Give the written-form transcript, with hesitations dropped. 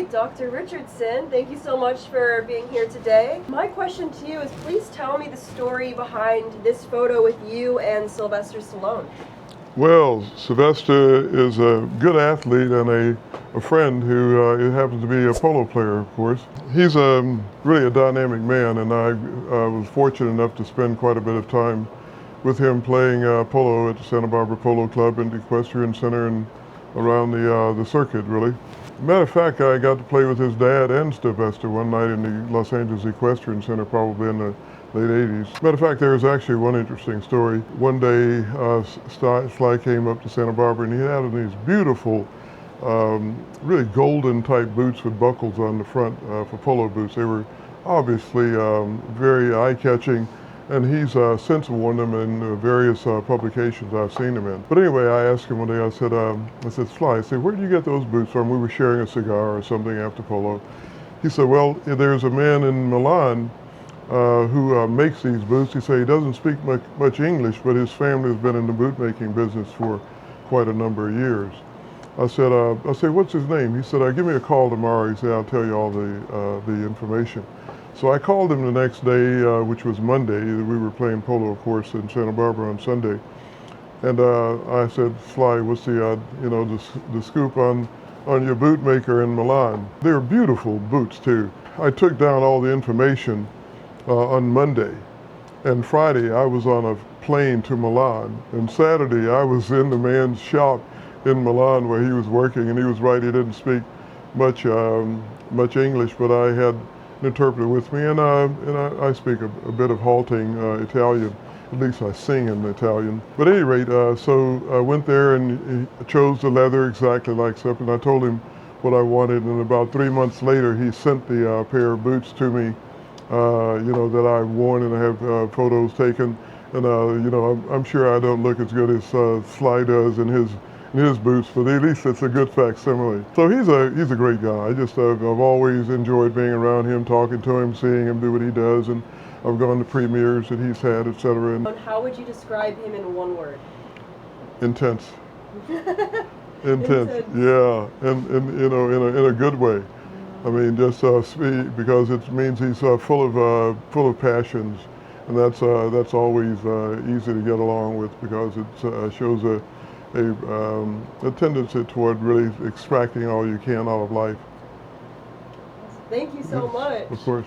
right, Dr. Richardson, thank you so much for being here today. My question to you is, please tell me the story behind this photo with you and Sylvester Stallone. Well, Sylvester is a good athlete and a friend who happens to be a polo player, of course. He's really a dynamic man, and I was fortunate enough to spend quite a bit of time with him playing polo at the Santa Barbara Polo Club and the Equestrian Center and around the circuit, really. Matter of fact, I got to play with his dad and Sylvester one night in the Los Angeles Equestrian Center, probably in the late 80s. Matter of fact, there's actually one interesting story. One day, Sly came up to Santa Barbara and he had on these beautiful, really golden type boots with buckles on the front for polo boots. They were obviously very eye-catching, and he's since worn them in various publications I've seen them in. But anyway, I asked him one day, I said, Sly, where did you get those boots from? We were sharing a cigar or something after polo. He said, well, there's a man in Milan who makes these boots. He said he doesn't speak much English, but his family has been in the boot making business for quite a number of years. I said, what's his name? He said, give me a call tomorrow. He said, I'll tell you all the information. So I called him the next day, which was Monday. We were playing polo, of course, in Santa Barbara on Sunday. And I said, Sly, what's the scoop on your boot maker in Milan? They're beautiful boots, too. I took down all the information on Monday, and Friday I was on a plane to Milan, and Saturday I was in the man's shop in Milan where he was working, and he was right, he didn't speak much English, but I had an interpreter with me, and I speak a bit of halting Italian. At least I sing in Italian. But at any rate, so I went there and he chose the leather exactly like Sep, and I told him what I wanted, and about 3 months later he sent the pair of boots to me that I've worn, and I have photos taken, and I'm sure I don't look as good as Sly does in his boots, but at least it's a good facsimile. So he's a great guy. I've always enjoyed being around him, talking to him, seeing him do what he does, and I've gone to premieres that he's had, etc. And how would you describe him in one word? Intense. Intense. Yeah, and in a good way. I mean, just speed, because it means he's full of passions, and that's always easy to get along with, because it shows a tendency toward really extracting all you can out of life. Thank you so much. Of course.